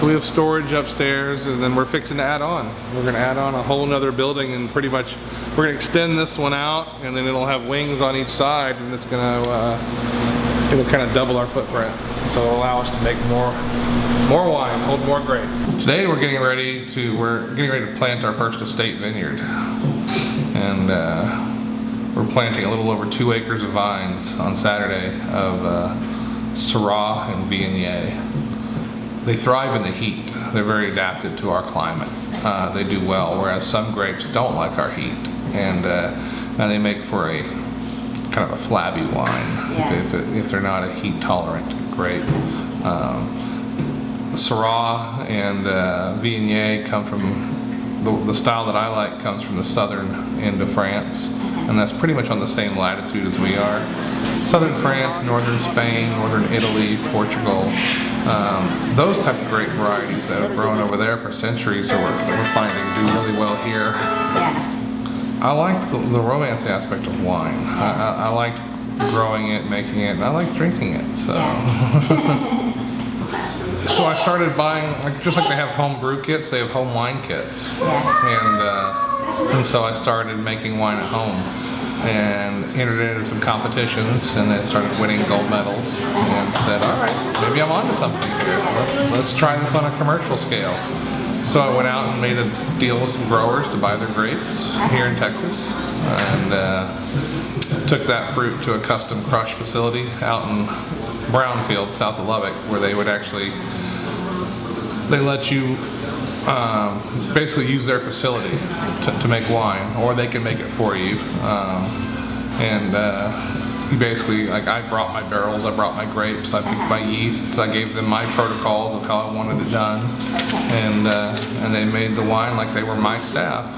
So we have storage upstairs, and then we're fixing to add on. We're going to add on a whole nother building, and pretty much we're going to extend this one out, and then it'll have wings on each side, and it's going to it'll kind of double our footprint. So it'll allow us to make more wine, hold more grapes. Today we're getting ready to plant our first estate vineyard, and we're planting a little over 2 acres of vines on Saturday of Syrah and Viognier. They thrive in the heat. They're very adapted to our climate. They do well, whereas some grapes don't like our heat, and they make for a kind of a flabby wine if they're not a heat tolerant grape. Syrah and Viognier come from the style that I like comes from the southern end of France, and that's pretty much on the same latitude as we are. Southern France, northern Spain, northern Italy, Portugal. Those type of grape varieties that have grown over there for centuries are what we're finding do really well here. I like the romance aspect of wine. I like growing it, making it, and I like drinking it. So, so I started buying, just like they have home brew kits, they have home wine kits, and so I started making wine at home and entered into some competitions, and then started winning gold medals, and said, all right, maybe I'm onto something here. So let's try this on a commercial scale. So I went out and made a deal with some growers to buy their grapes here in Texas, and took that fruit to a custom crush facility out in Brownfield, south of Lubbock, where they would actually, they let you basically use their facility to make wine, or they can make it for you. You basically, like, I brought my barrels, I brought my grapes, I picked my yeasts, I gave them my protocols of how I wanted it done, and they made the wine like they were my staff.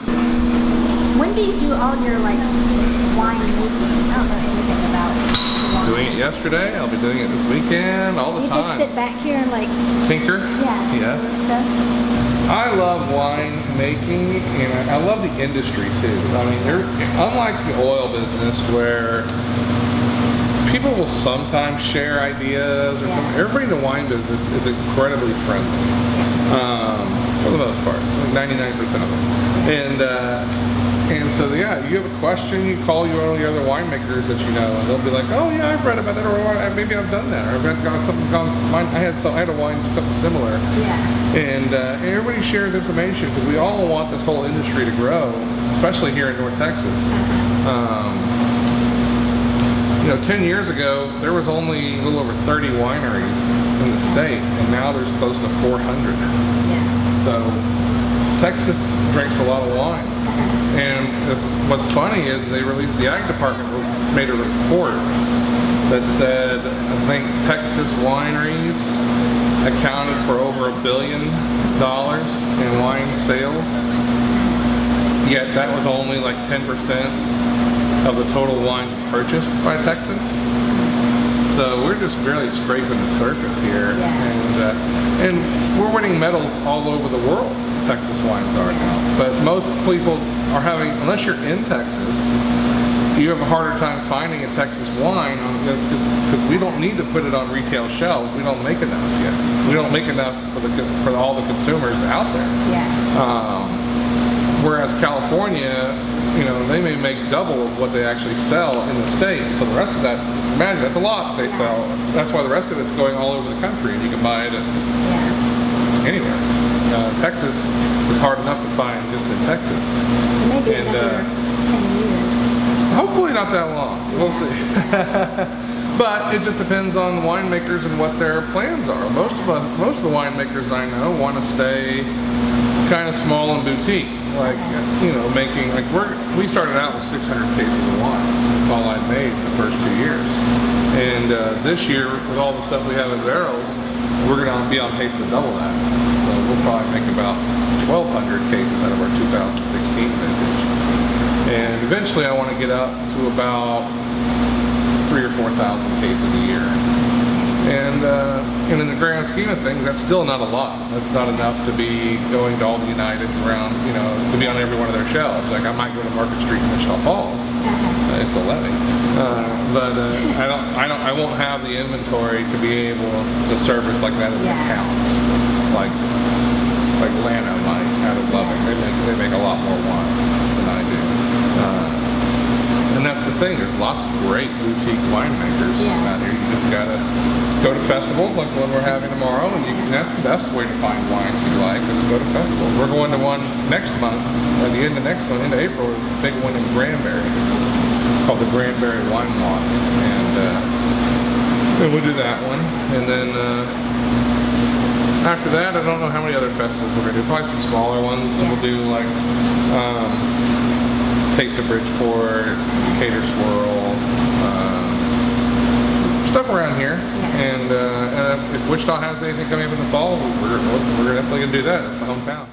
When do you do all your wine making? I don't know anything about wine. Doing it yesterday, I'll be doing it this weekend, all the time. You just sit back here and tinker? Yeah. Stuff. I love wine making, and I love the industry too. I mean, unlike the oil business where people will sometimes share ideas, or everybody in the wine business is incredibly friendly, for the most part, like 99% of them. And so you have a question, you call one of the other winemakers that you know, and they'll be like, oh yeah, I've read about that, or maybe I've done that, or I've got something. I had a wine do something similar. And everybody shares information, because we all want this whole industry to grow, especially here in North Texas. 10 years ago, there was only a little over 30 wineries in the state, and now there's close to 400. So Texas drinks a lot of wine. And what's funny is the Ag Department made a report that said, I think Texas wineries accounted for over $1 billion in wine sales, yet that was only like 10% of the total wines purchased by Texans. So we're just barely scraping the surface here, and we're winning medals all over the world. Texas wines are now, but most people are having, unless you're in Texas, you have a harder time finding a Texas wine, because we don't need to put it on retail shelves. We don't make enough yet. We don't make enough for all the consumers out there. Whereas California, they may make double of what they actually sell in the state. So the rest of that, imagine, that's a lot they sell. That's why the rest of it's going all over the country, and you can buy it anywhere. Texas is hard enough to find just in Texas. Maybe another 10 years. Hopefully not that long. We'll see. But it just depends on the winemakers and what their plans are. Most of the winemakers I know want to stay kind of small and boutique. We started out with 600 cases of wine. That's all I made in the first 2 years. And this year, with all the stuff we have in barrels, we're going to be on pace to double that. So we'll probably make about 1,200 cases out of our 2016 vintage. And eventually I want to get up to about 3,000 or 4,000 cases a year. And in the grand scheme of things, that's still not a lot. That's not enough to be going to all the Uniteds around, to be on every one of their shelves. Like, I might go to Market Street in Wichita Falls. It's a levy. But I won't have the inventory to be able to service like that as an account. Like, lot more wine than I do. And that's the thing, there's lots of great boutique winemakers out here. You just gotta go to festivals like the one we're having tomorrow, and that's the best way to find wines you like, is to go to festivals. We're going to one next month, at the end of next month, into April, a big one in Granbury, called the Granbury Wine Walk. And we'll do that one. And then after that, I don't know how many other festivals we're going to do. Probably some smaller ones. We'll do like Taste of Bridgeport, Decatur Swirl, stuff around here. And if Wichita has anything coming up in the fall, we're definitely going to do that. It's the hometown.